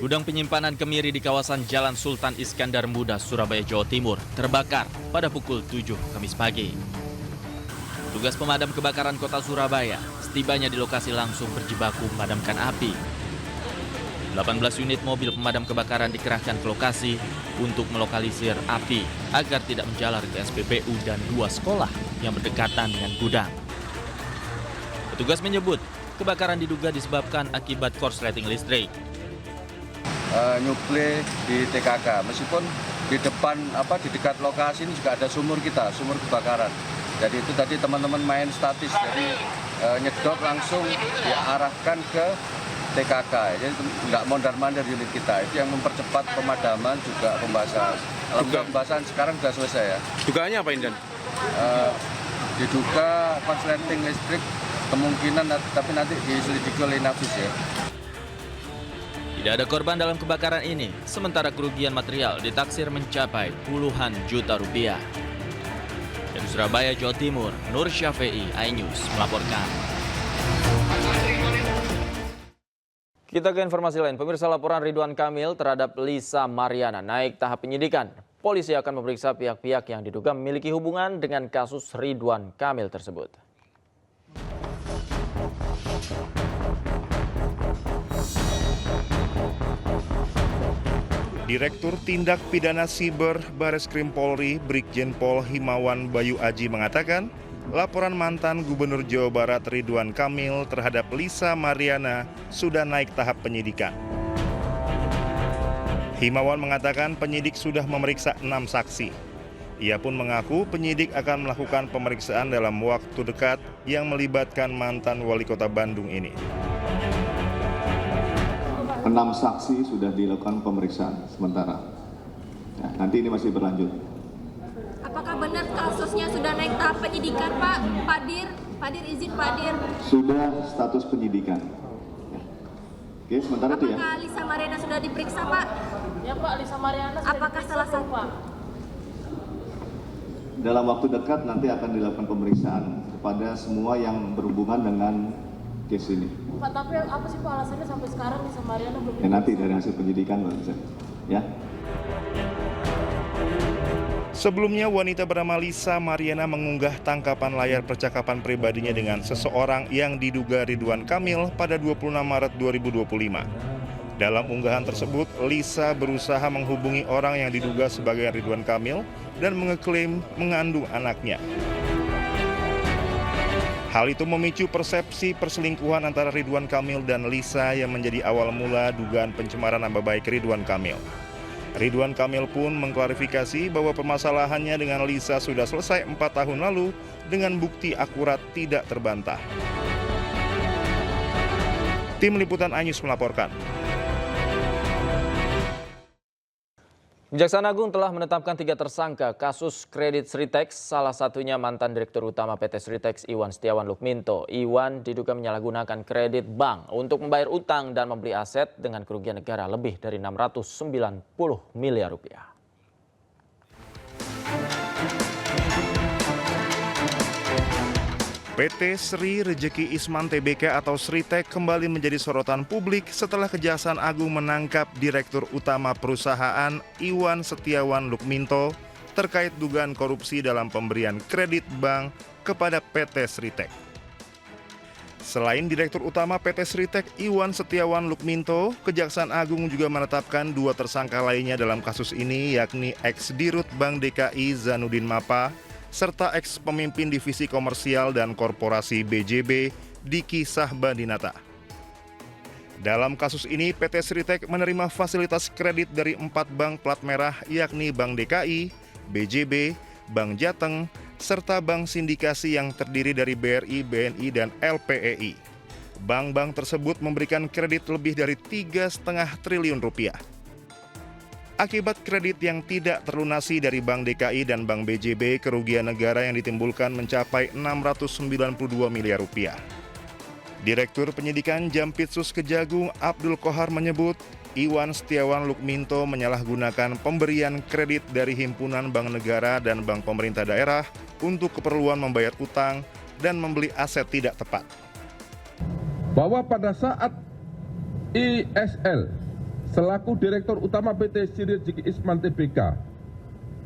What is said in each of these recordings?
Gudang penyimpanan kemiri di kawasan Jalan Sultan Iskandar Muda, Surabaya, Jawa Timur terbakar pada pukul 7 Kamis pagi. Tugas pemadam kebakaran kota Surabaya setibanya di lokasi langsung berjibaku memadamkan api. 18 unit mobil pemadam kebakaran dikerahkan ke lokasi untuk melokalisir api agar tidak menjalar ke SPBU dan 2 sekolah yang berdekatan dengan gudang. Petugas menyebut kebakaran diduga disebabkan akibat korsleting listrik. Nyuplai di TKK, meskipun di dekat lokasi ini juga ada sumur kebakaran. Jadi itu tadi teman-teman main statis, jadi nyedot langsung diarahkan ke TKK. Jadi nggak mondar-mandir unit kita, itu yang mempercepat pemadaman juga pembahasan. Alhamdulillah pembahasan sekarang sudah selesai ya. Dugaannya apa Indan? Diduga korsleting listrik kemungkinan, tapi nanti diselidiki oleh Inafis ya. Tidak ada korban dalam kebakaran ini, sementara kerugian material ditaksir mencapai puluhan juta rupiah. Dari Surabaya, Jawa Timur, Nur Syafi'i, iNews melaporkan. Kita ke informasi lain. Pemirsa, laporan Ridwan Kamil terhadap Lisa Mariana naik tahap penyidikan. Polisi akan memeriksa pihak-pihak yang diduga memiliki hubungan dengan kasus Ridwan Kamil tersebut. Direktur Tindak Pidana Siber Bareskrim Polri, Brigjen Pol Himawan Bayu Aji mengatakan, laporan mantan Gubernur Jawa Barat Ridwan Kamil terhadap Lisa Mariana sudah naik tahap penyidikan. Himawan mengatakan penyidik sudah memeriksa 6 saksi. Ia pun mengaku penyidik akan melakukan pemeriksaan dalam waktu dekat yang melibatkan mantan Wali Kota Bandung ini. 6 saksi sudah dilakukan pemeriksaan sementara. Ya, nanti ini masih berlanjut. Apakah benar kasusnya sudah naik tahap penyidikan, Pak? Padir izin Padir. Sudah status penyidikan. Ya. Oke, sementara itu ya. Apakah Lisa Mariana sudah diperiksa, Pak? Ya Pak, Lisa Mariana sudah apakah diperiksa, salah satu Pak? Dalam waktu dekat nanti akan dilakukan pemeriksaan kepada semua yang berhubungan dengan case ini. Pak, tapi apa sih Pak alasannya sampai sekarang Lisa Mariana belum? Ya, nanti dari hasil penyidikan Pak bisa. Ya. Sebelumnya, wanita bernama Lisa Mariana mengunggah tangkapan layar percakapan pribadinya dengan seseorang yang diduga Ridwan Kamil pada 26 Maret 2025. Dalam unggahan tersebut, Lisa berusaha menghubungi orang yang diduga sebagai Ridwan Kamil dan mengeklaim mengandung anaknya. Hal itu memicu persepsi perselingkuhan antara Ridwan Kamil dan Lisa yang menjadi awal mula dugaan pencemaran nama baik Ridwan Kamil. Ridwan Kamil pun mengklarifikasi bahwa permasalahannya dengan Lisa sudah selesai 4 tahun lalu dengan bukti akurat tidak terbantah. Tim Liputan iNews melaporkan. Kejaksaan Agung telah menetapkan 3 tersangka kasus kredit Sritex, salah satunya mantan Direktur Utama PT Sritex Iwan Setiawan Lukminto. Iwan diduga menyalahgunakan kredit bank untuk membayar utang dan membeli aset dengan kerugian negara lebih dari 690 miliar rupiah. PT Sri Rejeki Isman Tbk atau Sritek kembali menjadi sorotan publik setelah Kejaksaan Agung menangkap Direktur Utama perusahaan Iwan Setiawan Lukminto terkait dugaan korupsi dalam pemberian kredit bank kepada PT Sritek. Selain Direktur Utama PT Sritek Iwan Setiawan Lukminto, Kejaksaan Agung juga menetapkan 2 tersangka lainnya dalam kasus ini, yakni ex-Dirut Bank DKI Zanudin Mapa serta ex-pemimpin Divisi Komersial dan Korporasi BJB Diki Sahbandinata. Dalam kasus ini, PT Sritek menerima fasilitas kredit dari 4 bank plat merah, yakni Bank DKI, BJB, Bank Jateng, serta bank sindikasi yang terdiri dari BRI, BNI, dan LPEI. Bank-bank tersebut memberikan kredit lebih dari 3,5 triliun rupiah. Akibat kredit yang tidak terlunasi dari Bank DKI dan Bank BJB, kerugian negara yang ditimbulkan mencapai 692 miliar rupiah. Direktur Penyidikan Jampitsus Kejagung Abdul Kohar menyebut, Iwan Setiawan Lukminto menyalahgunakan pemberian kredit dari himpunan bank negara dan bank pemerintah daerah untuk keperluan membayar utang dan membeli aset tidak tepat. Bahwa pada saat ISL selaku Direktur Utama PT Sri Rejeki Isman Tbk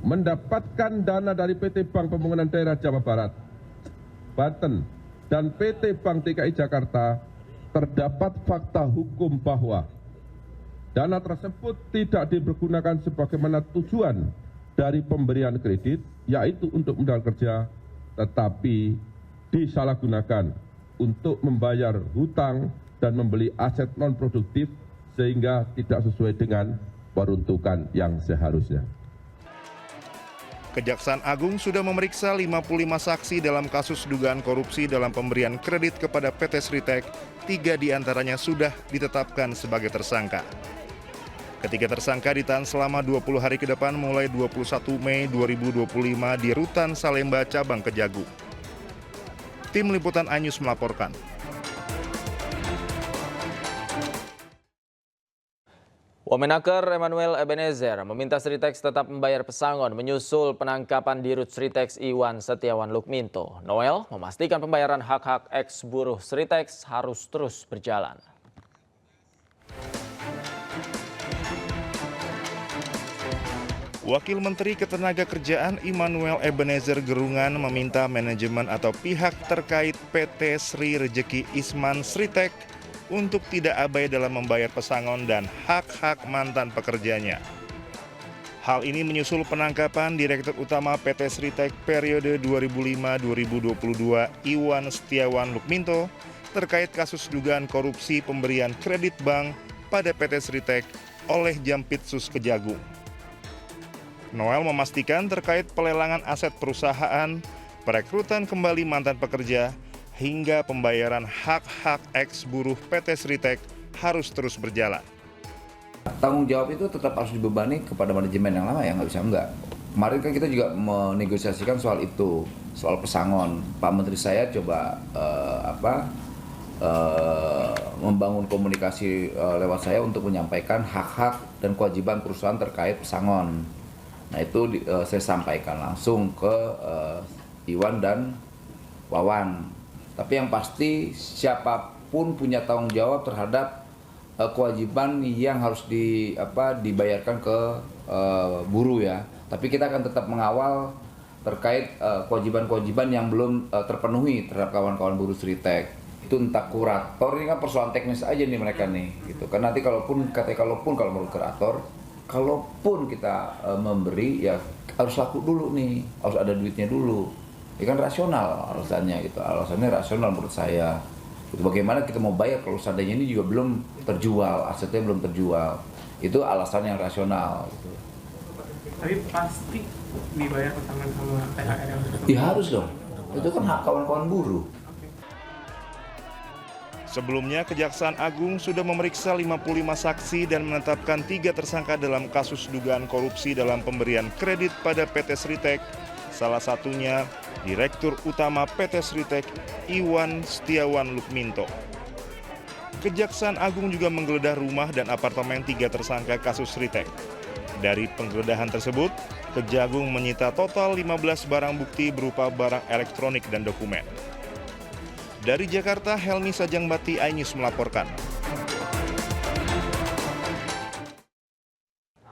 mendapatkan dana dari PT Bank Pembangunan Daerah Jawa Barat, Banten, dan PT Bank DKI Jakarta, terdapat fakta hukum bahwa dana tersebut tidak dipergunakan sebagaimana tujuan dari pemberian kredit, yaitu untuk modal kerja, tetapi disalahgunakan untuk membayar hutang dan membeli aset non-produktif sehingga tidak sesuai dengan peruntukan yang seharusnya. Kejaksaan Agung sudah memeriksa 55 saksi dalam kasus dugaan korupsi dalam pemberian kredit kepada PT Sritek, 3 diantaranya sudah ditetapkan sebagai tersangka. Ketiga tersangka ditahan selama 20 hari ke depan mulai 21 Mei 2025 di Rutan Salemba Cabang Kejagung. Tim Liputan iNews melaporkan. Wamenaker Emmanuel Ebenezer meminta Sritek tetap membayar pesangon menyusul penangkapan Dirut Sritek Iwan Setiawan Lukminto. Noel memastikan pembayaran hak-hak ex-buruh Sritek harus terus berjalan. Wakil Menteri Ketenagakerjaan Emmanuel Ebenezer Gerungan meminta manajemen atau pihak terkait PT Sri Rejeki Isman Sritek untuk tidak abai dalam membayar pesangon dan hak-hak mantan pekerjanya. Hal ini menyusul penangkapan Direktur Utama PT Sritek periode 2005-2022 Iwan Setiawan Lukminto terkait kasus dugaan korupsi pemberian kredit bank pada PT Sritek oleh Jampitsus Kejagung. Noel memastikan terkait pelelangan aset perusahaan, perekrutan kembali mantan pekerja, hingga pembayaran hak-hak ex-buruh PT Sritek harus terus berjalan. Tanggung jawab itu tetap harus dibebani kepada manajemen yang lama, ya nggak bisa enggak. Kemarin kan kita juga menegosiasikan soal itu, soal pesangon. Pak Menteri saya coba membangun komunikasi lewat saya untuk menyampaikan hak-hak dan kewajiban perusahaan terkait pesangon. Nah itu saya sampaikan langsung ke Iwan dan Wawan. Tapi yang pasti siapapun punya tanggung jawab terhadap kewajiban yang harus dibayarkan ke buruh ya. Tapi kita akan tetap mengawal terkait kewajiban-kewajiban yang belum terpenuhi terhadap kawan-kawan buruh Sritek. Itu entah kurator, ini kan persoalan teknis aja nih mereka nih gitu. Kan nanti kalau menurut kurator, kalaupun kita memberi ya harus laku dulu nih, harus ada duitnya dulu. Ya kan rasional alasannya gitu, alasannya rasional menurut saya. Itu bagaimana kita mau bayar kalau seandainya ini juga belum terjual, asetnya belum terjual. Itu alasan yang rasional. Gitu. Tapi pasti dibayar pesangon sama THR yang sudah. Ya harus dong, itu kan hak kawan-kawan buruh. Sebelumnya, Kejaksaan Agung sudah memeriksa 55 saksi dan menetapkan 3 tersangka dalam kasus dugaan korupsi dalam pemberian kredit pada PT Sritek. Salah satunya Direktur Utama PT Sritek Iwan Setiawan Lukminto. Kejaksaan Agung juga menggeledah rumah dan apartemen 3 tersangka kasus Sritek. Dari penggeledahan tersebut, Kejagung menyita total 15 barang bukti berupa barang elektronik dan dokumen. Dari Jakarta, Helmi Sajangbati, iNews melaporkan.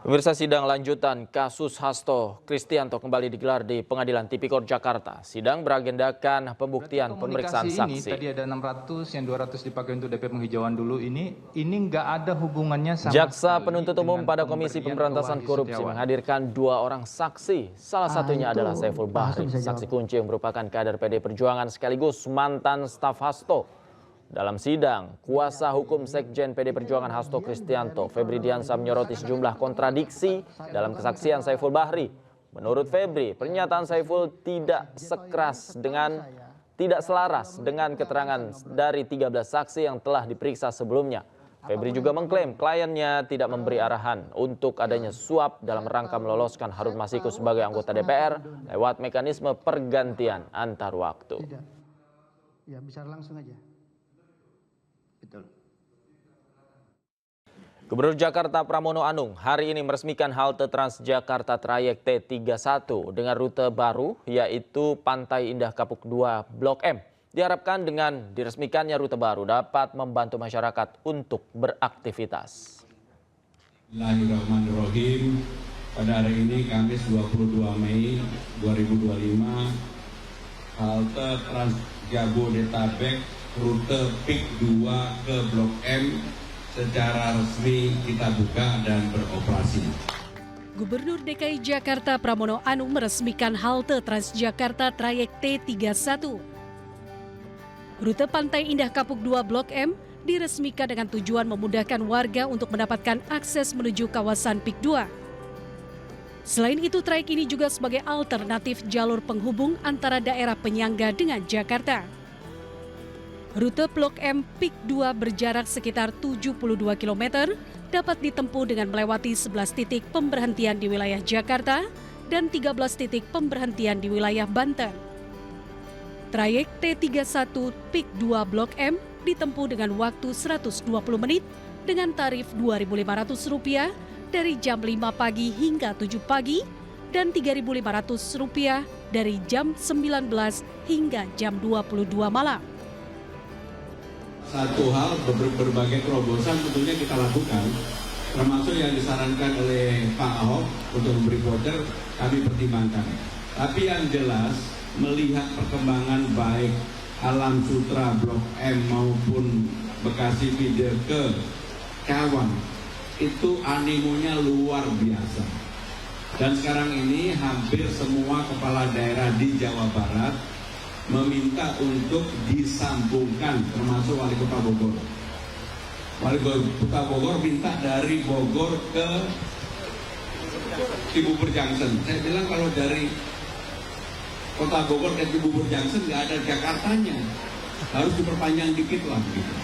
Pemirsa, sidang lanjutan kasus Hasto Kristianto kembali digelar di Pengadilan Tipikor Jakarta. Sidang beragendakan pembuktian pemeriksaan saksi. Tadi ada 600, yang 200 dipakai untuk DP penghijauan dulu. Ini nggak ada hubungannya sama. Jaksa penuntut umum pada Komisi Pemberantasan Korupsi menghadirkan 2 orang saksi. Salah satunya adalah Saiful Bahri, saksi kunci yang merupakan kader PD Perjuangan sekaligus mantan staf Hasto. Dalam sidang, kuasa hukum Sekjen PD Perjuangan Hasto Kristianto, Febri Diansah, menyoroti sejumlah kontradiksi dalam kesaksian Saiful Bahri. Menurut Febri, pernyataan Saiful tidak selaras dengan keterangan dari 13 saksi yang telah diperiksa sebelumnya. Febri juga mengklaim kliennya tidak memberi arahan untuk adanya suap dalam rangka meloloskan Harun Masiku sebagai anggota DPR lewat mekanisme pergantian antar waktu. Ya, bisa langsung aja. Betul. Gubernur Jakarta Pramono Anung hari ini meresmikan halte Transjakarta trayek T31 dengan rute baru yaitu Pantai Indah Kapuk 2 Blok M. Diharapkan dengan diresmikannya rute baru dapat membantu masyarakat untuk beraktivitas. Bismillahirrahmanirrahim. Pada hari ini Kamis 22 Mei 2025, halte Trans Jabodetabek rute PIK 2 ke Blok M secara resmi kita buka dan beroperasi. Gubernur DKI Jakarta Pramono Anung meresmikan halte Transjakarta trayek T31. Rute Pantai Indah Kapuk 2 Blok M diresmikan dengan tujuan memudahkan warga untuk mendapatkan akses menuju kawasan PIK 2. Selain itu, trayek ini juga sebagai alternatif jalur penghubung antara daerah penyangga dengan Jakarta. Rute Blok M PIK 2 berjarak sekitar 72 km dapat ditempuh dengan melewati 11 titik pemberhentian di wilayah Jakarta dan 13 titik pemberhentian di wilayah Banten. Trayek T31 PIK 2 Blok M ditempuh dengan waktu 120 menit dengan tarif Rp2.500 dari jam 5 pagi hingga 7 pagi dan Rp3.500 dari jam 19 hingga jam 22 malam. Satu hal, berbagai terobosan tentunya kita lakukan, termasuk yang disarankan oleh Pak Ahok untuk memberi voucher, kami pertimbangkan. Tapi yang jelas, melihat perkembangan baik Alam Sutra Blok M maupun Bekasi Feeder ke Cawang, itu animonya luar biasa. Dan sekarang ini hampir semua kepala daerah di Jawa Barat meminta untuk disambungkan, termasuk Wali Kota Bogor. Wali Kota Bogor minta dari Bogor ke Cibubur Junction. Saya bilang kalau dari Kota Bogor ke Cibubur Junction nggak ada Jakartanya, harus diperpanjang dikit lah gitu.